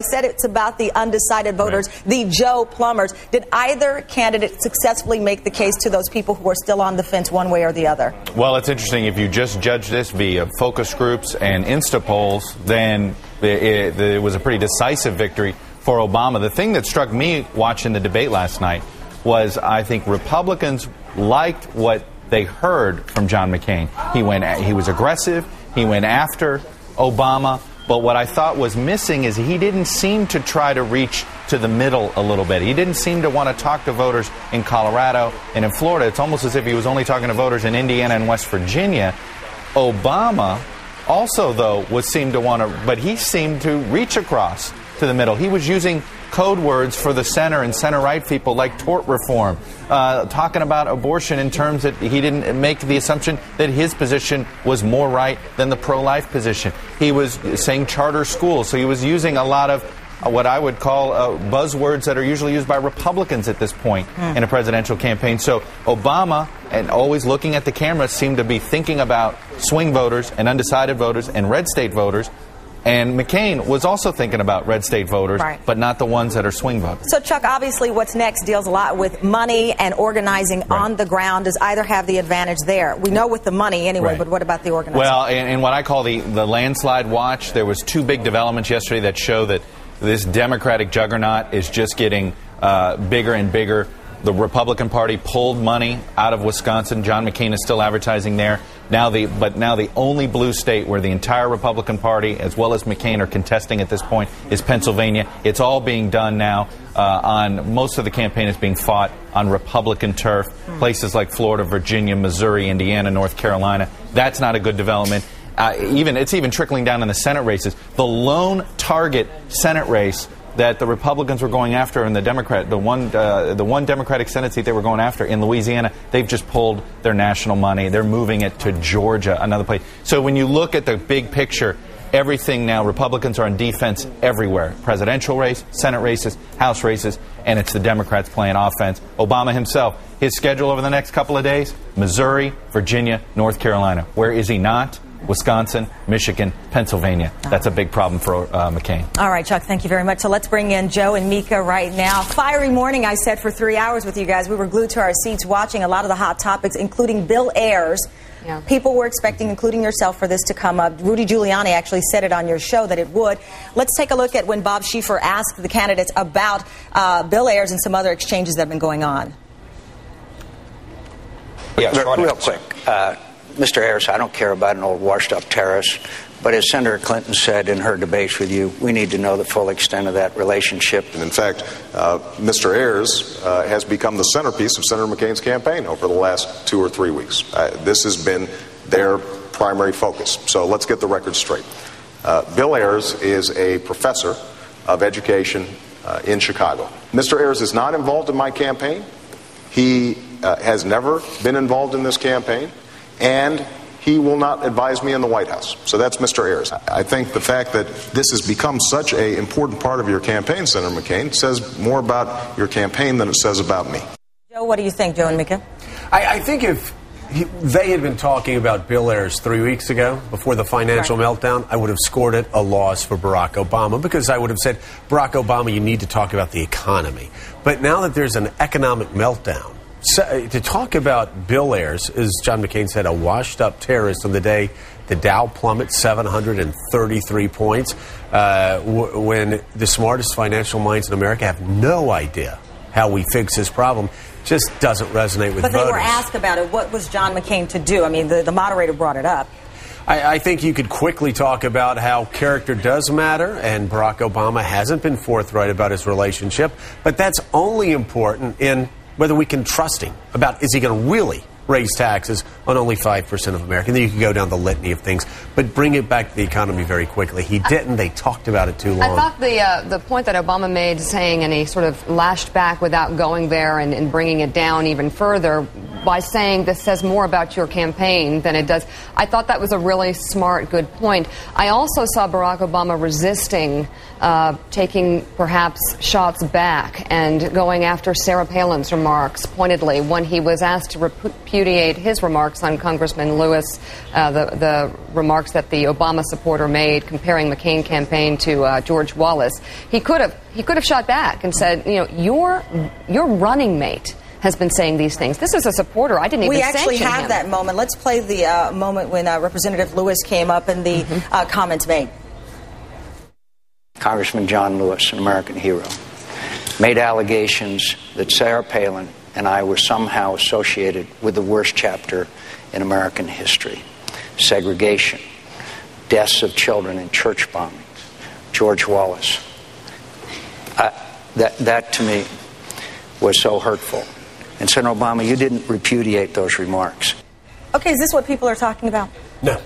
said it's about the undecided voters, the Joe Plumbers. Did either candidate successfully make the case to those people who are still on the fence one way or the other? Well, it's interesting. If you just judge this via focus groups and Insta polls, then it was a pretty decisive victory for Obama. The thing that struck me watching the debate last night was I think Republicans liked what they heard from John McCain. He was aggressive. He went after Obama. But what I thought was missing is he didn't seem to try to reach to the middle a little bit. He didn't seem to want to talk to voters in Colorado and in Florida. It's almost as if he was only talking to voters in Indiana and West Virginia. Obama also, though, but he seemed to reach across to the middle. He was using code words for the center and center-right people like tort reform, talking about abortion in terms that he didn't make the assumption that his position was more right than the pro-life position. He was saying charter schools, so he was using a lot of what I would call buzzwords that are usually used by Republicans at this point in a presidential campaign. So Obama, and always looking at the camera, seemed to be thinking about swing voters and undecided voters and red state voters. And McCain was also thinking about red state voters, but not the ones that are swing voters. So, Chuck, obviously what's next deals a lot with money and organizing on the ground. Does either have the advantage there? We know with the money anyway, but what about the organizing? Well, in what I call the landslide watch, there was two big developments yesterday that show that this Democratic juggernaut is just getting bigger and bigger. The Republican Party pulled money out of Wisconsin. John McCain is still advertising there. Now the only blue state where the entire Republican Party, as well as McCain, are contesting at this point is Pennsylvania. It's all being done now on most of the campaign is being fought on Republican turf. Places like Florida, Virginia, Missouri, Indiana, North Carolina. That's not a good development. It's even trickling down in the Senate races. The lone target Senate race that the Republicans were going after in the one Democratic Senate seat they were going after in Louisiana, they've just pulled their national money. They're moving it to Georgia, another place. So when you look at the big picture, everything now, Republicans are on defense everywhere. Presidential race, Senate races, House races, and it's the Democrats playing offense. Obama himself, his schedule over the next couple of days, Missouri, Virginia, North Carolina. Where is he not? Wisconsin, Michigan, Pennsylvania. That's a big problem for McCain. All right, Chuck, thank you very much. So let's bring in Joe and Mika right now. Fiery morning, I said, for 3 hours with you guys. We were glued to our seats watching a lot of the hot topics, including Bill Ayers. Yeah. People were expecting, including yourself, for this to come up. Rudy Giuliani actually said it on your show that it would. Let's take a look at when Bob Schieffer asked the candidates about Bill Ayers and some other exchanges that have been going on. Yeah, real quick. Mr. Ayers, I don't care about an old washed-up terrorist, but as Senator Clinton said in her debates with you, we need to know the full extent of that relationship. And in fact, Mr. Ayers has become the centerpiece of Senator McCain's campaign over the last 2 or 3 weeks. This has been their primary focus. So let's get the record straight. Bill Ayers is a professor of education in Chicago. Mr. Ayers is not involved in my campaign. He has never been involved in this campaign. And he will not advise me in the White House. So that's Mr. Ayers. I think the fact that this has become such an important part of your campaign, Senator McCain, says more about your campaign than it says about me. Joe, what do you think, Joe and Mika? I think if they had been talking about Bill Ayers 3 weeks ago, before the financial meltdown, I would have scored it a loss for Barack Obama, because I would have said, Barack Obama, you need to talk about the economy. But now that there's an economic meltdown, so, to talk about Bill Ayers, as John McCain said, a washed-up terrorist on the day the Dow plummets 733 points, when the smartest financial minds in America have no idea how we fix this problem, just doesn't resonate with voters. But they were asked about it. What was John McCain to do? I mean, the moderator brought it up. I think you could quickly talk about how character does matter, and Barack Obama hasn't been forthright about his relationship, but that's only important in whether we can trust him about, is he going to really raise taxes on only 5% of America? And then you can go down the litany of things, but bring it back to the economy very quickly. He didn't. They talked about it too long. I thought the point that Obama made, saying, and he sort of lashed back without going there and bringing it down even further by saying this says more about your campaign than it does. I thought that was a really smart, good point. I also saw Barack Obama resisting taking perhaps shots back and going after Sarah Palin's remarks pointedly when he was asked to repudiate his remarks remarks on Congressman Lewis, the remarks that the Obama supporter made comparing McCain campaign to George Wallace, he could have shot back and said, you know, your running mate has been saying these things. This is a supporter. I didn't even sanction him. We actually have that moment. Let's play the moment when Representative Lewis came up and the comments made. Congressman John Lewis, an American hero, made allegations that Sarah Palin and I were somehow associated with the worst chapter in American history. Segregation, deaths of children in church bombings, George Wallace. That to me was so hurtful. And Senator Obama, you didn't repudiate those remarks. Okay, is this what people are talking about? No.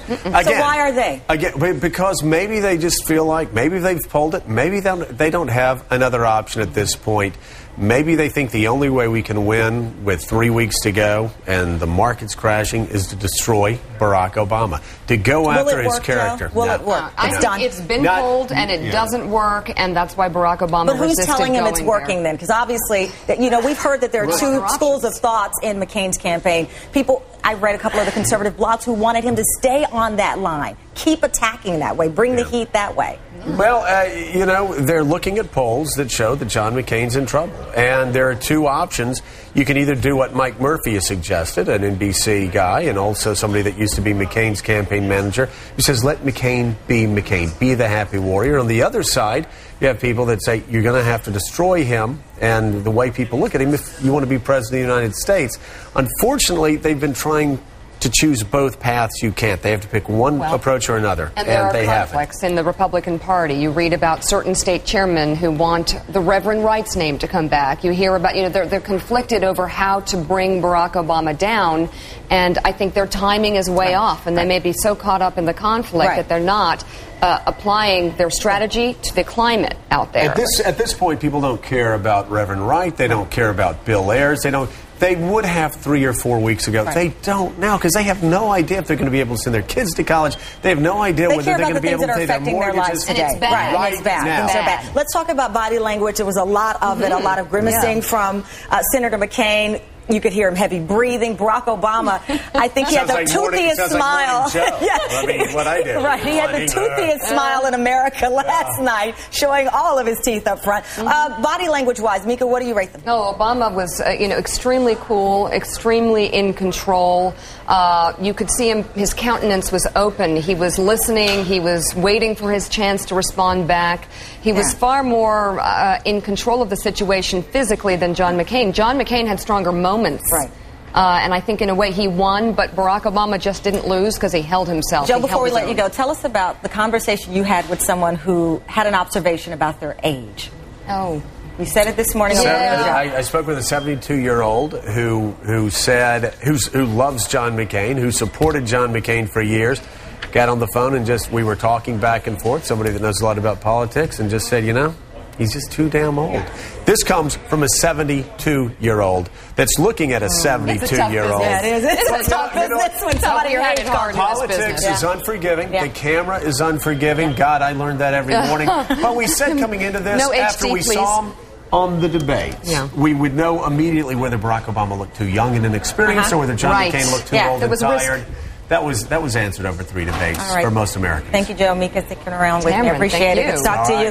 Again, so why are they? Again, because maybe they just feel like, maybe they've pulled it, maybe they don't have another option at this point. Maybe they think the only way we can win with 3 weeks to go and the market's crashing is to destroy Barack Obama. To go after his character. Will it work? I think it's been pulled and it doesn't work, and that's why Barack Obama resisted going there. But who's telling him it's working then? Because obviously, you know, we've heard that there are two schools of thoughts in McCain's campaign. People, I read a couple of the conservative blogs who wanted him to stay on that line. Keep attacking that way. Bring the heat that way. Well, you know, they're looking at polls that show that John McCain's in trouble. And there are two options. You can either do what Mike Murphy has suggested, an NBC guy, and also somebody that used to be McCain's campaign manager, who says, let McCain, be the happy warrior. On the other side, you have people that say, you're going to have to destroy him and the way people look at him if you want to be president of the United States. Unfortunately, they've been trying to choose both paths. You can't. They have to pick one approach or another, and there are conflicts in the Republican Party. You read about certain state chairmen who want the Reverend Wright's name to come back. You hear about, you know, they're conflicted over how to bring Barack Obama down, and I think their timing is way off, and they may be so caught up in the conflict that they're not applying their strategy to the climate out there. At this point, people don't care about Reverend Wright. They don't care about Bill Ayers. They would have 3 or 4 weeks ago. They don't now because they have no idea if they're going to be able to send their kids to college. They have no idea whether they're going to be able to pay their mortgages. And it's bad. Right it's bad. now. Things are bad. Let's talk about body language. There was a lot of it, a lot of grimacing from Senator McCain. You could hear him heavy breathing. Barack Obama, I think he had the toothiest smile. I mean, what I did. Right, he had the toothiest smile in America last night, showing all of his teeth up front. Body language-wise, Mika, what do you rate them? No, Obama was, extremely cool, extremely in control. You could see him; his countenance was open. He was listening. He was waiting for his chance to respond back. He was far more in control of the situation physically than John McCain. John McCain had stronger moments. Right. And I think in a way he won, but Barack Obama just didn't lose because he held himself. Joe, before we let you go, tell us about the conversation you had with someone who had an observation about their age. Oh. You said it this morning. I spoke with a 72-year-old who loves John McCain, who supported John McCain for years. Got on the phone and we were talking back and forth, somebody that knows a lot about politics, and just said, he's just too damn old. This comes from a 72-year-old that's looking at a 72-year-old. Yeah, it is. It's a tough business when somebody your age card. Politics is unforgiving. The camera is unforgiving. God, I learned that every morning. But we said coming into this, after we saw him on the debates, we would know immediately whether Barack Obama looked too young and inexperienced or whether John McCain looked too old and tired. That was answered over 3 debates for most Americans. Thank you, Joe. Mika, sticking around with me. I appreciate it. Good to talk to you.